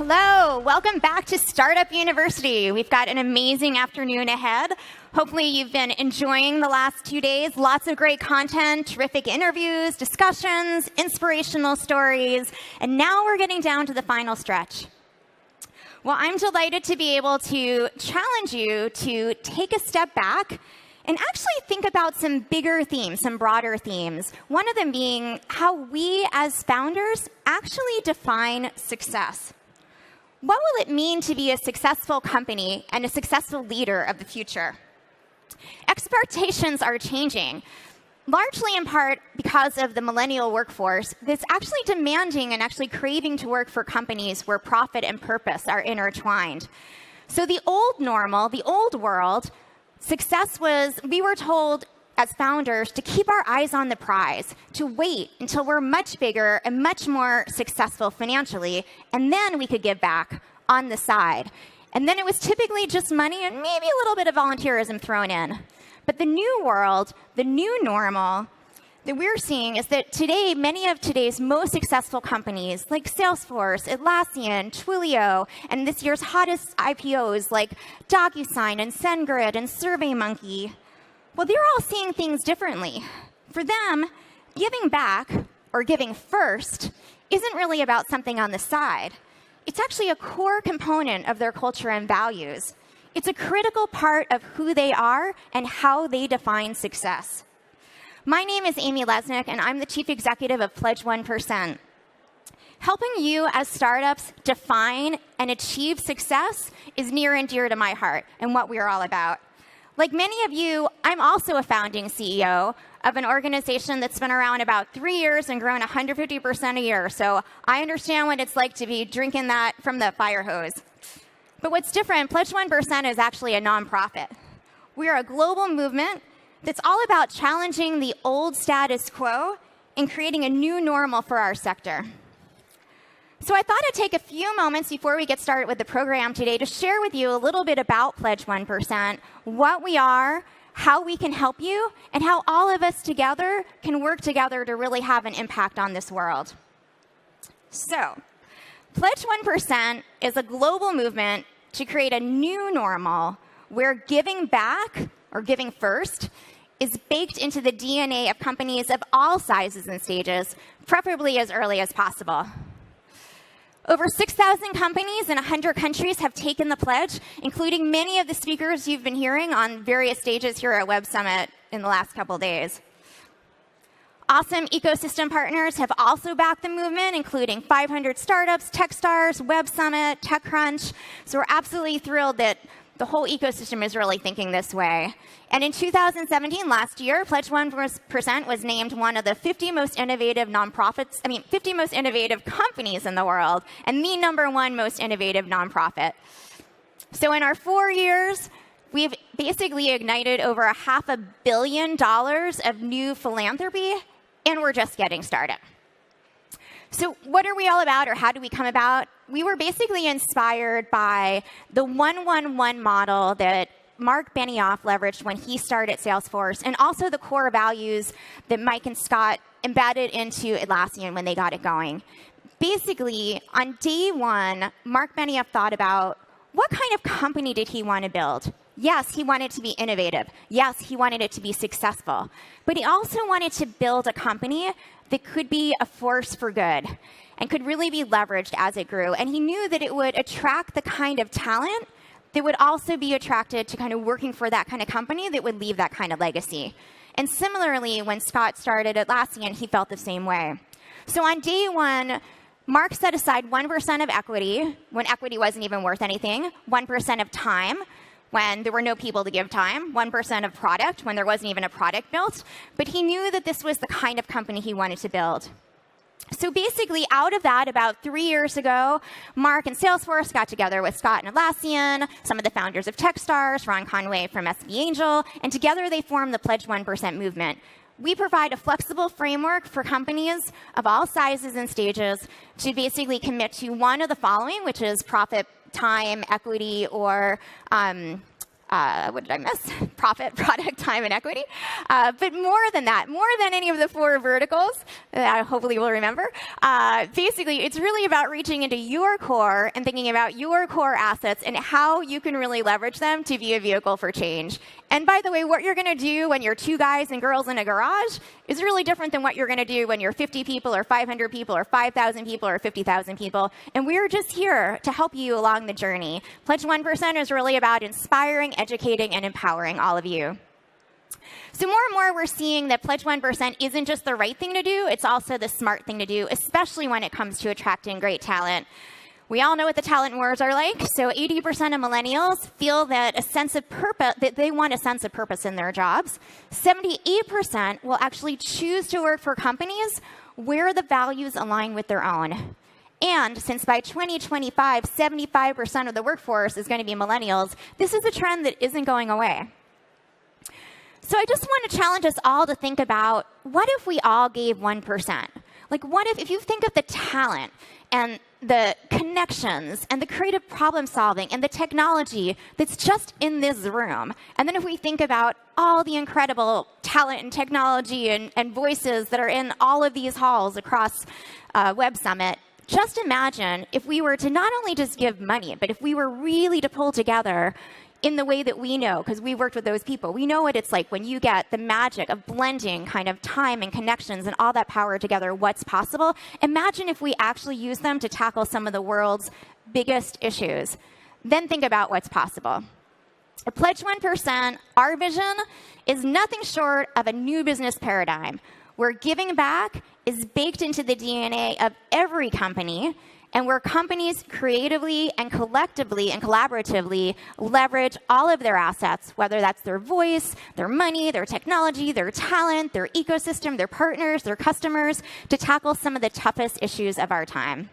Hello, welcome back to Startup University. We've got an amazing afternoon ahead. Hopefully you've been enjoying the last 2 days. Lots of great content, terrific interviews, discussions, inspirational stories, and now we're getting down to the final stretch. Well, I'm delighted to be able to challenge you to take a step back and actually think about some bigger themes, some broader themes. One of them being how we as founders actually define success. What will it mean to be a successful company and a successful leader of the future? Expectations are changing, largely in part because of the millennial workforce that's actually demanding and actually craving to work for companies where profit and purpose are intertwined. So the old normal, the old world, success was, we were told as founders to keep our eyes on the prize, to wait until we're much bigger and much more successful financially, and then we could give back on the side. And then it was typically just money and maybe a little bit of volunteerism thrown in. But the new world, the new normal that we're seeing is that today, many of today's most successful companies like Salesforce, Atlassian, Twilio, and this year's hottest IPOs like DocuSign and SendGrid and SurveyMonkey, well, they're all seeing things differently. For them, giving back or giving first isn't really about something on the side. It's actually a core component of their culture and values. It's a critical part of who they are and how they define success. My name is Amy Lesnick, and I'm the Chief Executive of Pledge 1%. Helping you as startups define and achieve success is near and dear to my heart and what we're all about. Like many of you, I'm also a founding CEO of an organization that's been around about 3 years and grown 150% a year. So I understand what it's like to be drinking that from the fire hose. But what's different, Pledge 1% is actually a nonprofit. We're a global movement that's all about challenging the old status quo and creating a new normal for our sector. So I thought I'd take a few moments before we get started with the program today to share with you a little bit about Pledge 1%, what we are, how we can help you, and how all of us together can work together to really have an impact on this world. So, Pledge 1% is a global movement to create a new normal where giving back, or giving first, is baked into the DNA of companies of all sizes and stages, preferably as early as possible. Over 6,000 companies in 100 countries have taken the pledge, including many of the speakers you've been hearing on various stages here at Web Summit in the last couple days. Awesome ecosystem partners have also backed the movement, including 500 startups, Techstars, Web Summit, TechCrunch. So we're absolutely thrilled that the whole ecosystem is really thinking this way. And in 2017, last year, Pledge 1% was named one of the 50 most innovative 50 most innovative companies in the world, and the #1 most innovative nonprofit. So in our 4 years, we've basically ignited over $500 million of new philanthropy, and we're just getting started. So what are we all about, or how do we come about? We were basically inspired by the 1-1-1 model that Mark Benioff leveraged when he started Salesforce, and also the core values that Mike and Scott embedded into Atlassian when they got it going. Basically, on day one, Mark Benioff thought about what kind of company did he want to build? Yes, he wanted to be innovative. Yes, he wanted it to be successful. But he also wanted to build a company that could be a force for good and could really be leveraged as it grew. And he knew that it would attract the kind of talent that would also be attracted to kind of working for that kind of company that would leave that kind of legacy. And similarly, when Scott started Atlassian, he felt the same way. So on day one, Mark set aside 1% of equity, when equity wasn't even worth anything, 1% of time, when there were no people to give time, 1% of product, when there wasn't even a product built. But he knew that this was the kind of company he wanted to build. So basically, out of that, about 3 years ago, Mark and Salesforce got together with Scott and Atlassian, some of the founders of Techstars, Ron Conway from SB Angel, and together they formed the Pledge 1% movement. We provide a flexible framework for companies of all sizes and stages to basically commit to one of the following, which is profit, time, equity, or what did I miss? Profit, product, time, and equity. But more than that, more than any of the 4 verticals that I hopefully will remember, basically, it's really about reaching into your core and thinking about your core assets and how you can really leverage them to be a vehicle for change. And by the way, what you're going to do when you're 2 guys and girls in a garage is really different than what you're going to do when you're 50 people or 500 people or 5,000 people or 50,000 people. And we're just here to help you along the journey. Pledge 1% is really about inspiring, educating, and empowering all of you. So more and more, we're seeing that Pledge 1% isn't just the right thing to do, it's also the smart thing to do, especially when it comes to attracting great talent. We all know what the talent wars are like. So 80% of millennials feel that that they want a sense of purpose in their jobs. 78% will actually choose to work for companies where the values align with their own. And since by 2025, 75% of the workforce is going to be millennials, this is a trend that isn't going away. So I just want to challenge us all to think about, what if we all gave 1%? Like, what if you think of the talent and the connections and the creative problem solving and the technology that's just in this room, and then if we think about all the incredible talent and technology and voices that are in all of these halls across Web Summit, just imagine if we were to not only just give money, but if we were really to pull together in the way that we know, because we worked with those people. We know what it's like when you get the magic of blending kind of time and connections and all that power together, what's possible. Imagine if we actually use them to tackle some of the world's biggest issues. Then think about what's possible. At Pledge 1%, our vision is nothing short of a new business paradigm, where giving back is baked into the DNA of every company, and where companies creatively and collectively and collaboratively leverage all of their assets, whether that's their voice, their money, their technology, their talent, their ecosystem, their partners, their customers, to tackle some of the toughest issues of our time.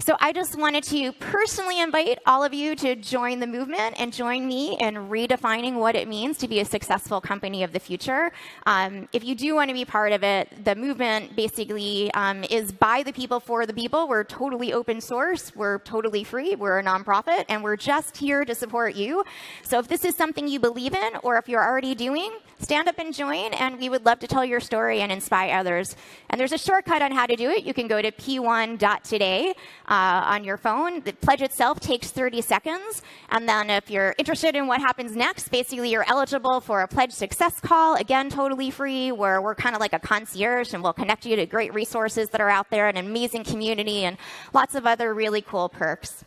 So I just wanted to personally invite all of you to join the movement and join me in redefining what it means to be a successful company of the future. If you do want to be part of it, the movement basically is by the people, for the people. We're totally open source. We're totally free. We're a nonprofit, and we're just here to support you. So if this is something you believe in, or if you're already doing, stand up and join, and we would love to tell your story and inspire others. And there's a shortcut on how to do it. You can go to p1.today. On your phone. The pledge itself takes 30 seconds. And then if you're interested in what happens next, basically you're eligible for a pledge success call, again, totally free, where we're kind of like a concierge and we'll connect you to great resources that are out there, an amazing community, and lots of other really cool perks.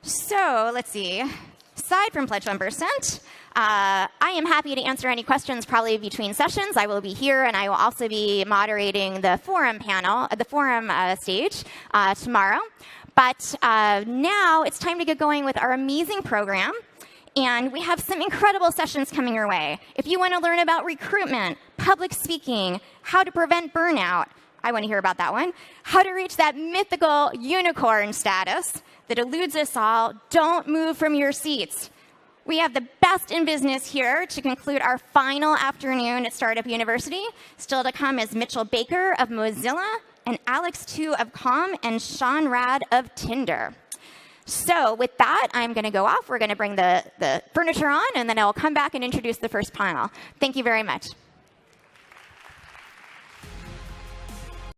So let's see. Aside from Pledge 1%, I am happy to answer any questions probably between sessions. I will be here, and I will also be moderating the forum panel, the forum stage tomorrow. But now it's time to get going with our amazing program. And we have some incredible sessions coming your way. If you want to learn about recruitment, public speaking, how to prevent burnout, I want to hear about that one. How to reach that mythical unicorn status that eludes us all. Don't move from your seats. We have the best in business here to conclude our final afternoon at Startup University. Still to come is Mitchell Baker of Mozilla, and Alex Tu of Calm, and Sean Rad of Tinder. So with that, I'm going to go off. We're going to bring the furniture on, and then I'll come back and introduce the first panel. Thank you very much.